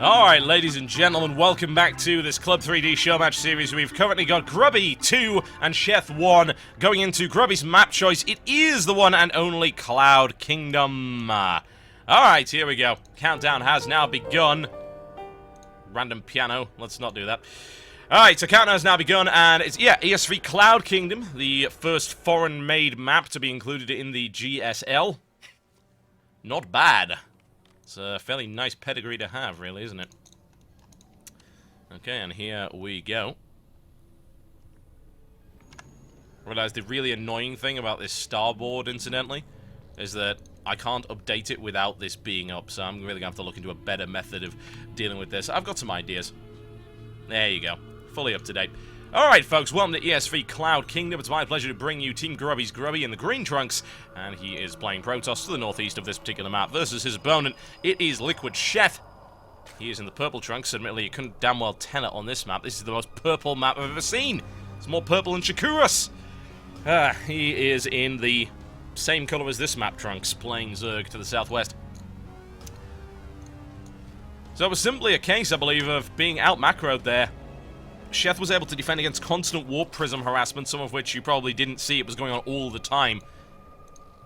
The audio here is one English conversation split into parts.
Alright, ladies and gentlemen, welcome back to this Club3D Showmatch series. We've currently got Grubby 2 and Sheth 1 going into Grubby's map choice. It is the one and only Cloud Kingdom. Alright, here we go. Countdown has now begun. Random piano. Let's not do that. Alright, so countdown has now begun, and it's, ES3 Cloud Kingdom, the first foreign-made map to be included in the GSL. Not bad. It's a fairly nice pedigree to have, really, isn't it? Okay, and here we go. Realize the really annoying thing about this starboard, incidentally, is that I can't update it without this being up, so I'm really going to have to look into a better method of dealing with this. I've got some ideas. There you go. Fully up to date. Alright, folks, welcome to ES3 Cloud Kingdom. It's my pleasure to bring you Team Grubby's Grubby in the green trunks, and he is playing Protoss to the northeast of this particular map versus his opponent. It is LiquidSheth. He is in the purple trunks. Admittedly, you couldn't damn well tell it on this map. This is the most purple map I've ever seen. It's more purple than Shakuras. He is in the same color as this map trunks, playing Zerg to the southwest. So it was simply a case, I believe, of being out macroed there. Sheth was able to defend against constant warp prism harassment, some of which you probably didn't see. It was going on all the time.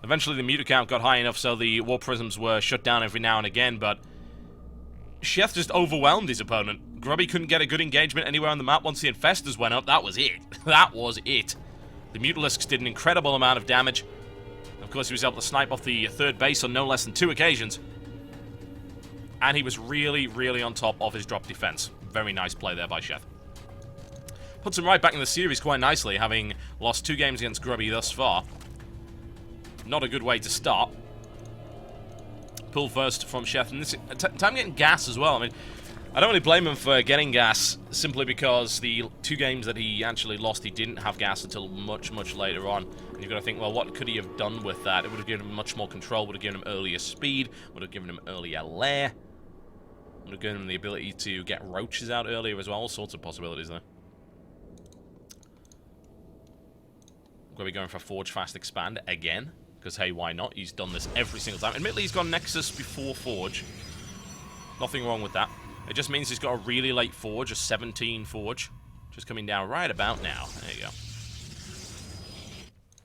Eventually the muta count got high enough so the warp prisms were shut down every now and again, but Sheth just overwhelmed his opponent. Grubby couldn't get a good engagement anywhere on the map once the infestors went up. That was it. That was it. The mutalisks did an incredible amount of damage. Of course, he was able to snipe off the third base on no less than 2 occasions. And he was really, really on top of his drop defense. Very nice play there by Sheth. Puts him right back in the series quite nicely, having lost 2 games against Grubby thus far. Not a good way to start. Pull first from Sheth, and this time getting gas as well. I mean, I don't really blame him for getting gas, simply because the 2 games that he actually lost, he didn't have gas until much, much later on. And you've got to think, well, what could he have done with that? It would have given him much more control, would have given him earlier speed, would have given him earlier lair, would have given him the ability to get roaches out earlier as well. All sorts of possibilities there. Grubby going for a Forge Fast Expand again, because hey, why not? He's done this every single time. Admittedly, he's gone Nexus before Forge. Nothing wrong with that. It just means he's got a really late Forge, a 17 Forge, just coming down right about now. There you go.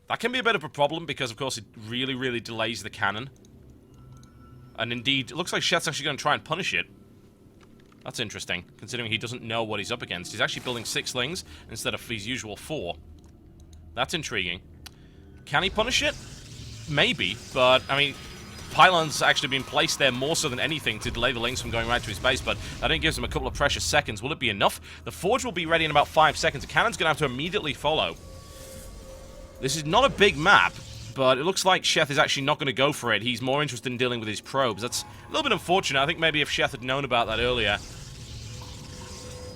That can be a bit of a problem, because of course it really, really delays the cannon. And indeed, it looks like Sheth's actually going to try and punish it. That's interesting, considering he doesn't know what he's up against. He's actually building 6 slings instead of his usual 4. That's intriguing. Can he punish it? Maybe, but, I mean, pylons actually been placed there more so than anything to delay the links from going right to his base, but that only gives him a couple of precious seconds. Will it be enough? The Forge will be ready in about 5 seconds. The cannon's going to have to immediately follow. This is not a big map, but it looks like Sheth is actually not going to go for it. He's more interested in dealing with his probes. That's a little bit unfortunate. I think maybe if Sheth had known about that earlier,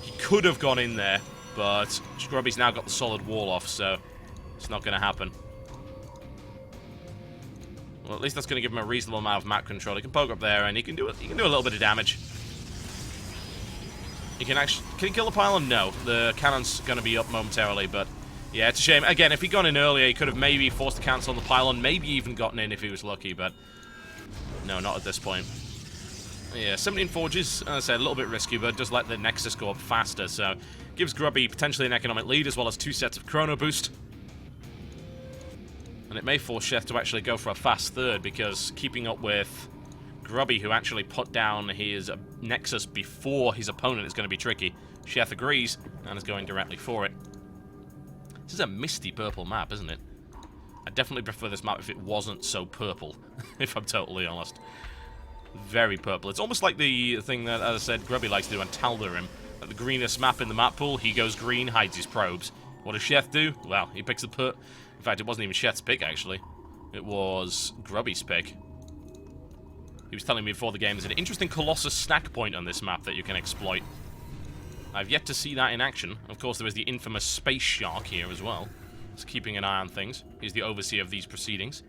he could have gone in there, but Grubby's now got the solid wall off, so it's not going to happen. Well, at least that's going to give him a reasonable amount of map control. He can poke up there, and he can do it. He can do a little bit of damage. He can actually... Can he kill the pylon? No. The cannon's going to be up momentarily, but... Yeah, it's a shame. Again, if he'd gone in earlier, he could have maybe forced the cancel on the pylon, maybe even gotten in if he was lucky, but... No, not at this point. Yeah, 17 Forges, as I said, a little bit risky, but does let the Nexus go up faster, so... Gives Grubby potentially an economic lead, as well as 2 sets of Chrono Boost. And it may force Sheth to actually go for a fast third, because keeping up with Grubby, who actually put down his Nexus before his opponent, is going to be tricky. Sheth agrees, and is going directly for it. This is a misty purple map, isn't it? I definitely prefer this map if it wasn't so purple, if I'm totally honest. Very purple. It's almost like the thing that, as I said, Grubby likes to do on Tal'Darim. At the greenest map in the map pool, he goes green, hides his probes. What does Sheth do? Well, he picks the In fact, it wasn't even Sheth's pick, actually. It was Grubby's pick. He was telling me before the game there's an interesting Colossus snack point on this map that you can exploit. I've yet to see that in action. Of course, there is the infamous Space Shark here as well. He's keeping an eye on things. He's the overseer of these proceedings.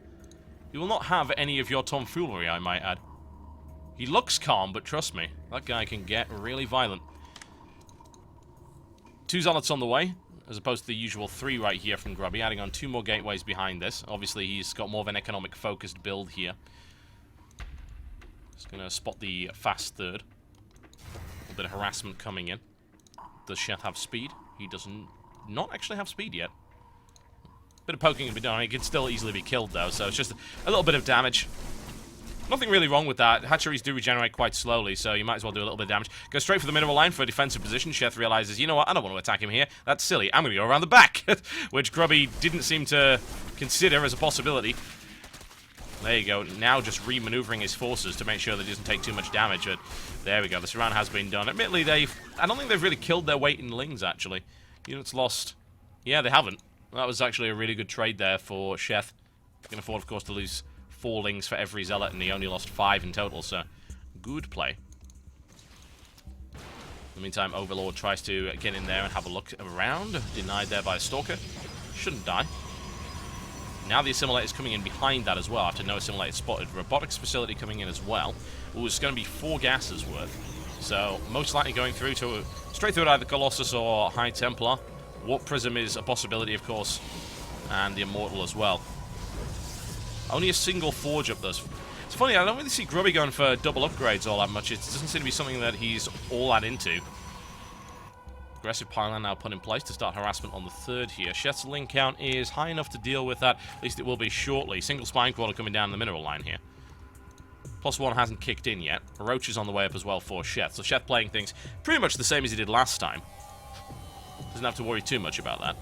He will not have any of your tomfoolery, I might add. He looks calm, but trust me, that guy can get really violent. 2 Zealots on the way, as opposed to the usual 3 right here from Grubby, adding on 2 more gateways behind this. Obviously, he's got more of an economic-focused build here. Just going to spot the fast third. little bit of harassment coming in. Does Sheth have speed? He does not actually have speed yet. Bit of poking can be done. He can still easily be killed, though, so it's just a little bit of damage. Nothing really wrong with that. Hatcheries do regenerate quite slowly, so you might as well do a little bit of damage. Go straight for the mineral line for a defensive position. Sheth realizes, you know what, I don't want to attack him here. That's silly. I'm going to go around the back, which Grubby didn't seem to consider as a possibility. There you go. Now just re-maneuvering his forces to make sure that he doesn't take too much damage. But there we go. The surround has been done. Admittedly, I don't think they've really killed their weight in lings, actually. Units lost. Yeah, they haven't. That was actually a really good trade there for Sheth. He can afford, of course, to lose 4 lings for every zealot, and he only lost 5 in total, so good play. In the meantime, Overlord tries to get in there and have a look around. Denied there by a Stalker. Shouldn't die. Now the Assimilator's coming in behind that as well, after no Assimilator spotted. Robotics facility coming in as well. Ooh, it's going to be 4 gases worth. So, most likely going through to straight through either Colossus or High Templar. Warp Prism is a possibility, of course, and the Immortal as well. Only a single forge up those. It's funny, I don't really see Grubby going for double upgrades all that much. It doesn't seem to be something that he's all that into. Aggressive pylon now put in place to start harassment on the 3rd here. Sheth's ling count is high enough to deal with that. At least it will be shortly. Single spine crawler coming down the mineral line here. +1 hasn't kicked in yet. Roach is on the way up as well for Sheth. So Sheth playing things pretty much the same as he did last time. Doesn't have to worry too much about that.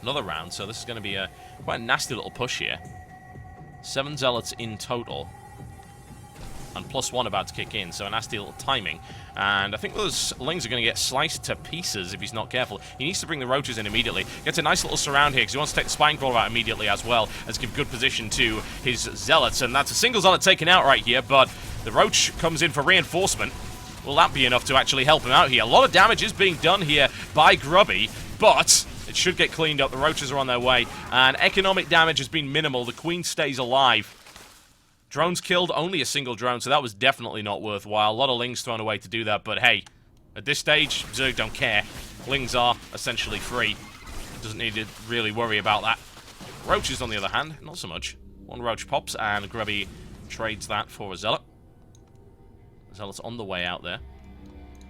Another round, so this is going to be quite a nasty little push here. 7 zealots in total. And +1 about to kick in, so a nasty little timing. And I think those lings are going to get sliced to pieces if he's not careful. He needs to bring the roaches in immediately. Gets a nice little surround here because he wants to take the spine crawler out immediately as well as give good position to his zealots. And that's a single zealot taken out right here, but the roach comes in for reinforcement. Will that be enough to actually help him out here? A lot of damage is being done here by Grubby, but it should get cleaned up. The roaches are on their way, and economic damage has been minimal. The queen stays alive. Drones killed, only a single drone, so that was definitely not worthwhile. A lot of lings thrown away to do that, but hey, at this stage, Zerg don't care. Lings are essentially free. Doesn't need to really worry about that. Roaches, on the other hand, not so much. 1 roach pops, and Grubby trades that for a zealot. Zealot's on the way out there.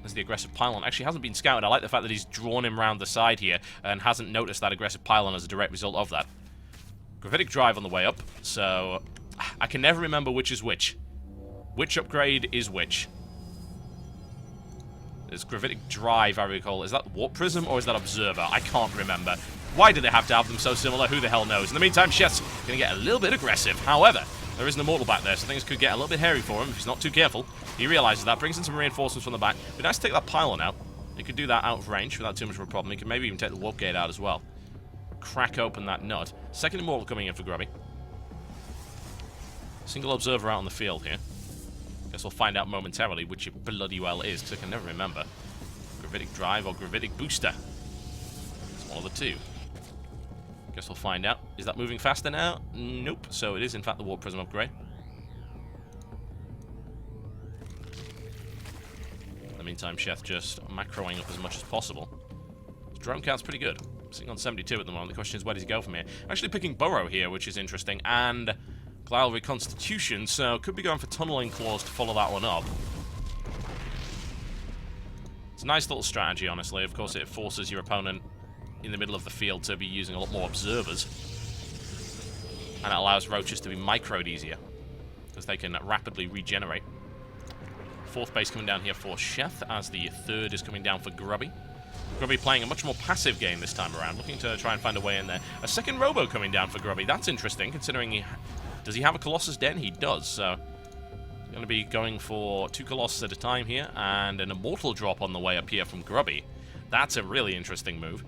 There's the aggressive pylon. Actually hasn't been scouted. I like the fact that he's drawn him around the side here and hasn't noticed that aggressive pylon as a direct result of that. Gravitic drive on the way up, so I can never remember which is which. Which upgrade is which? There's gravitic drive, I recall. Is that warp prism or is that observer? I can't remember. Why do they have to have them so similar? Who the hell knows? In the meantime, Sheth's going to get a little bit aggressive. However, there is an immortal back there, so things could get a little bit hairy for him if he's not too careful. He realizes that, brings in some reinforcements from the back. It'd be nice to take that pylon out. He could do that out of range without too much of a problem. He could maybe even take the warp gate out as well. Crack open that nut. Second immortal coming in for Grubby. Single observer out on the field here. Guess we'll find out momentarily which it bloody well is, because I can never remember. Gravitic drive or gravitic booster. It's one of the two. Guess we'll find out. Is that moving faster now? Nope. So it is, in fact, the warp prism upgrade. In the meantime, Sheth just macroing up as much as possible. His drone count's pretty good. Sitting on 72 at the moment. The question is, where does he go from here? I'm actually picking Burrow here, which is interesting, and Glial Reconstitution, so could be going for Tunneling Claws to follow that one up. It's a nice little strategy, honestly. Of course, it forces your opponent in the middle of the field to be using a lot more observers. And it allows roaches to be microed easier, because they can rapidly regenerate. 4th base coming down here for Sheth, as the 3rd is coming down for Grubby. Grubby playing a much more passive game this time around, looking to try and find a way in there. A second Robo coming down for Grubby. That's interesting, considering does he have a Colossus Den? He does, so he's going to be going for 2 Colossus at a time here, and an Immortal drop on the way up here from Grubby. That's a really interesting move.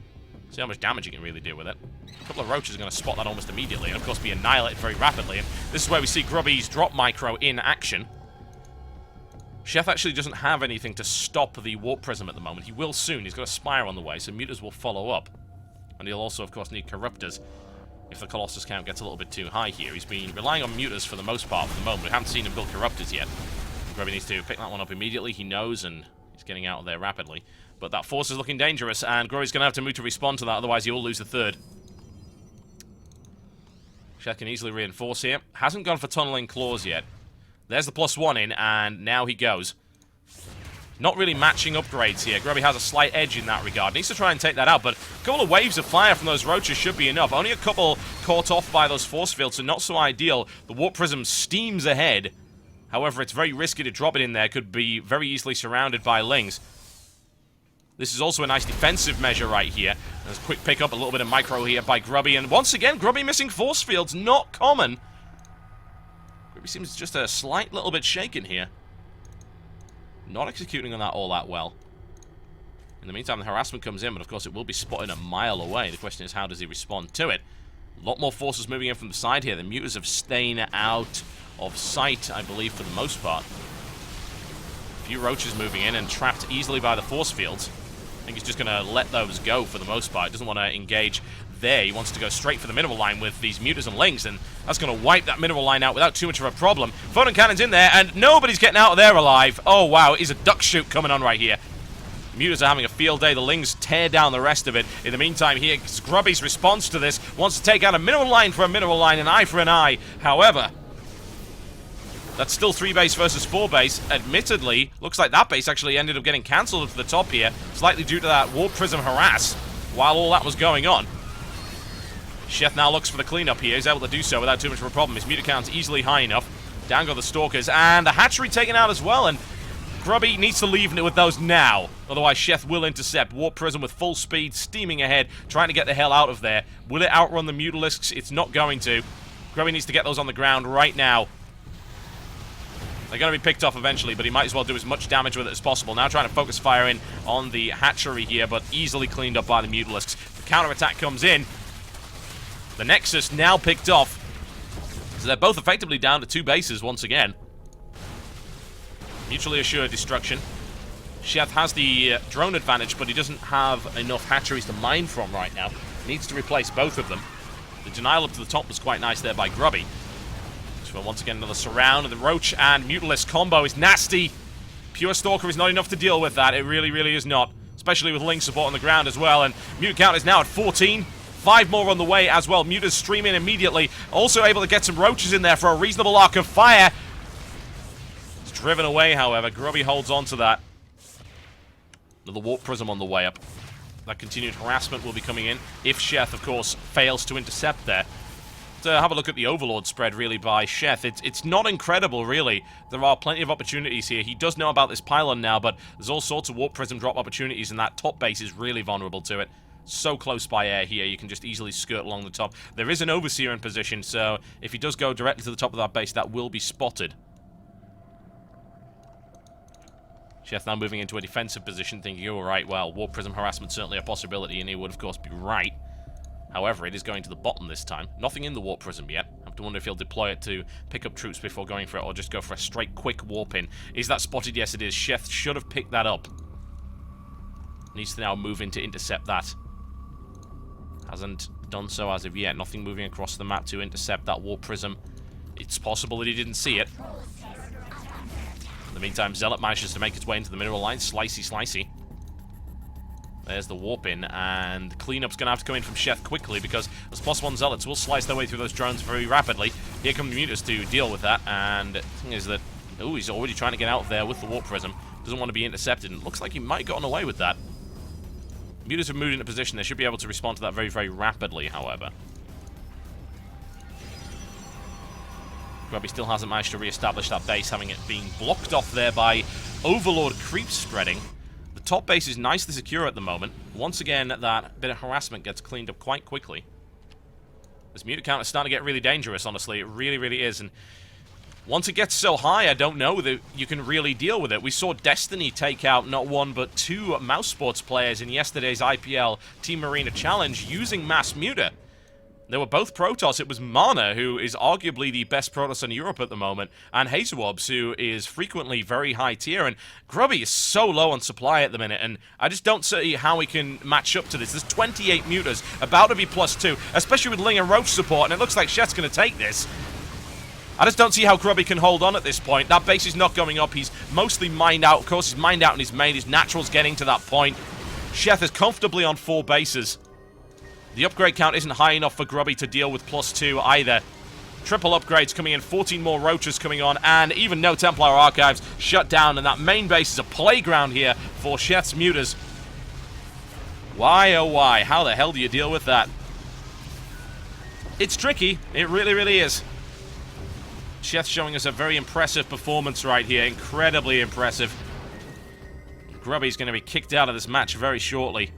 See how much damage you can really do with it. A couple of roaches are going to spot that almost immediately, and of course be annihilated very rapidly. And this is where we see Grubby's drop micro in action. Sheth actually doesn't have anything to stop the warp prism at the moment. He will soon. He's got a Spire on the way, so Mutas will follow up. And he'll also, of course, need Corruptors if the Colossus count gets a little bit too high here. He's been relying on Mutas for the most part for the moment. We haven't seen him build Corruptors yet. Grubby needs to pick that one up immediately. He knows, and he's getting out of there rapidly. But that force is looking dangerous, and Grubby's going to have to move to respond to that, otherwise he will lose the 3rd. Sheth can easily reinforce here. Hasn't gone for Tunneling Claws yet. There's the +1 in, and now he goes. Not really matching upgrades here. Grubby has a slight edge in that regard. Needs to try and take that out, but a couple of waves of fire from those roaches should be enough. Only a couple caught off by those force fields, so not so ideal. The warp prism steams ahead. However, it's very risky to drop it in there. Could be very easily surrounded by lings. This is also a nice defensive measure right here. There's a quick pick up, a little bit of micro here by Grubby, and once again, Grubby missing force fields. Not common. Grubby seems just a slight little bit shaken here. Not executing on that all that well. In the meantime, the harassment comes in, but of course it will be spotted a mile away. The question is, how does he respond to it? A lot more forces moving in from the side here. The muters have stayed out of sight, I believe, for the most part. A few roaches moving in and trapped easily by the force fields. I think he's just going to let those go for the most part. He doesn't want to engage there. He wants to go straight for the mineral line with these muters and lings, and that's going to wipe that mineral line out without too much of a problem. Photon cannon's in there, and nobody's getting out of there alive. Oh, wow, it is a duck shoot coming on right here. The muters are having a field day. The lings tear down the rest of it. In the meantime, here's Grubby's response to this. Wants to take out a mineral line for a mineral line, an eye for an eye. However, that's still 3 base versus 4 base. Admittedly, looks like that base actually ended up getting cancelled up to the top here, slightly due to that warp prism harass while all that was going on. Sheth now looks for the cleanup here. He's able to do so without too much of a problem. His meter count's easily high enough. Down go the Stalkers, and the hatchery taken out as well, and Grubby needs to leave it with those now. Otherwise, Sheth will intercept. Warp Prism with full speed, steaming ahead, trying to get the hell out of there. Will it outrun the Mutalisks? It's not going to. Grubby needs to get those on the ground right now. They're going to be picked off eventually, but he might as well do as much damage with it as possible. Now trying to focus fire in on the hatchery here, but easily cleaned up by the Mutalisks. The counterattack comes in. The Nexus now picked off. So they're both effectively down to 2 bases once again. Mutually assured destruction. Sheth has the drone advantage, but he doesn't have enough hatcheries to mine from right now. Needs to replace both of them. The denial up to the top was quite nice there by Grubby. So once again, another surround, and the Roach and Mutalisk combo is nasty. Pure Stalker is not enough to deal with that. It really, really is not. Especially with Ling support on the ground as well. And Mute count is now at 14. 5 more on the way as well. Muters stream in immediately. Also able to get some Roaches in there for a reasonable arc of fire. It's driven away, however. Grubby holds on to that. Another Warp Prism on the way up. That continued harassment will be coming in if Sheth, of course, fails to intercept there. To have a look at the Overlord spread, really, by Sheth. It's not incredible, really. There are plenty of opportunities here. He does know about this pylon now, but there's all sorts of Warp Prism drop opportunities, and that top base is really vulnerable to it. So close by air here, you can just easily skirt along the top. There is an Overseer in position, so if he does go directly to the top of that base, that will be spotted. Sheth now moving into a defensive position, thinking, all right, well, Warp Prism harassment certainly a possibility, and he would, of course, be right. However, it is going to the bottom this time. Nothing in the Warp Prism yet. I have to wonder if he'll deploy it to pick up troops before going for it, or just go for a straight, quick warp in. Is that spotted? Yes, it is. Sheth should have picked that up. Needs to now move in to intercept that. Hasn't done so as of yet. Nothing moving across the map to intercept that Warp Prism. It's possible that he didn't see it. In the meantime, Zealot manages to make its way into the mineral line. Slicey, slicey. There's the warp in, and cleanup's going to have to come in from Sheth quickly because those +1 Zealots will slice their way through those drones very rapidly. Here come the Muters to deal with that, and the thing is that, oh, he's already trying to get out there with the Warp Prism. Doesn't want to be intercepted, and it looks like he might have gotten away with that. Muters have moved into position. They should be able to respond to that very, very rapidly, however. Grubby still hasn't managed to re-establish that base, having it being blocked off there by Overlord creeps spreading. The top base is nicely secure at the moment. Once again, that bit of harassment gets cleaned up quite quickly. This mutant count is starting to get really dangerous, honestly. It really, really is. And once it gets so high, I don't know that you can really deal with it. We saw Destiny take out not 1, but 2 Mouse Sports players in yesterday's IPL Team Arena Challenge using Mass Muta. They were both Protoss. It was Mana, who is arguably the best Protoss in Europe at the moment, and Hazelwobs, who is frequently very high tier, and Grubby is so low on supply at the minute, and I just don't see how we can match up to this. There's 28 Mutas, about to be +2, especially with Ling and Roach support, and it looks like Sheth's going to take this. I just don't see how Grubby can hold on at this point. That base is not going up. He's mostly mined out. Of course, he's mined out and he's made. His natural's getting to that point. Sheth is comfortably on 4 bases. The upgrade count isn't high enough for Grubby to deal with +2 either. Triple upgrades coming in, 14 more roaches coming on, and even no Templar Archives shut down, and that main base is a playground here for Sheth's Mutas. Why, oh why? How the hell do you deal with that? It's tricky. It really, really is. Sheth showing us a very impressive performance right here. Incredibly impressive. Grubby's going to be kicked out of this match very shortly.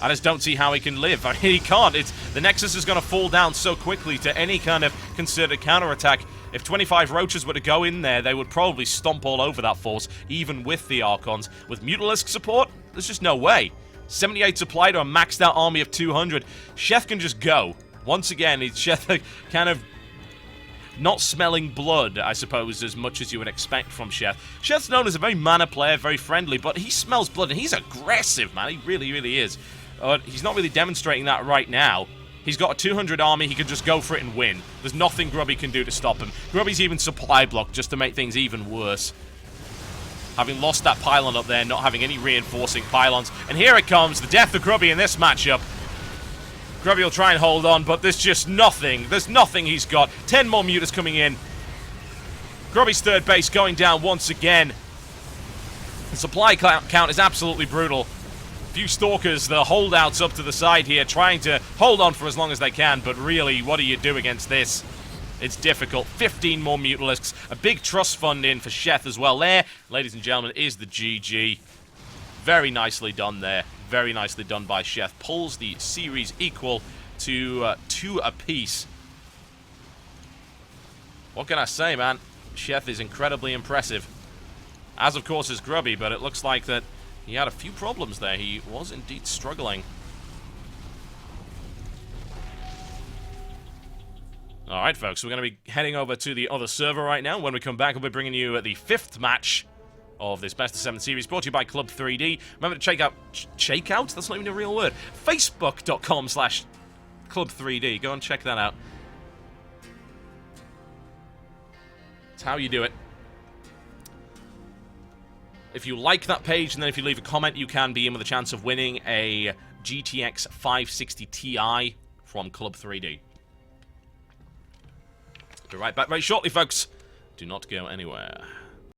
I just don't see how he can live. I mean, he can't. The Nexus is going to fall down so quickly to any kind of concerted counterattack. If 25 roaches were to go in there, they would probably stomp all over that force, even with the Archons. With mutalisk support, there's just no way. 78 supply to a maxed out army of 200. Sheth can just go. Once again, Sheth kind of not smelling blood, I suppose, as much as you would expect from Sheth. Sheth's known as a very mana player, very friendly, but he smells blood, and he's aggressive, man. He really, really is. He's not really demonstrating that right now. He's got a 200 army, he can just go for it and win. There's nothing Grubby can do to stop him. Grubby's even supply blocked just to make things even worse. Having lost that pylon up there, not having any reinforcing pylons. And here it comes, the death of Grubby in this matchup. Grubby will try and hold on, but there's just nothing. There's nothing he's got. 10 more mutas coming in. Grubby's third base going down once again. The supply count is absolutely brutal. Few Stalkers, the holdouts up to the side here, trying to hold on for as long as they can, but really, what do you do against this? It's difficult. 15 more Mutalisks. A big trust fund in for Sheth as well. There, ladies and gentlemen, is the GG. Very nicely done there. Very nicely done by Sheth. Pulls the series equal to 2 apiece. What can I say, man? Sheth is incredibly impressive. As, of course, is Grubby, but it looks like that he had a few problems there. He was indeed struggling. Alright, folks, we're going to be heading over to the other server right now. When we come back, we'll be bringing you the 5th match of this Best of 7 series, brought to you by Club3D. Remember to check out... Check out? That's not even a real word. Facebook.com/Club3D. Go and check that out. It's how you do it. If you like that page, and then if you leave a comment, you can be in with a chance of winning a GTX 560 Ti from Club3D. Be right back very shortly, folks. Do not go anywhere.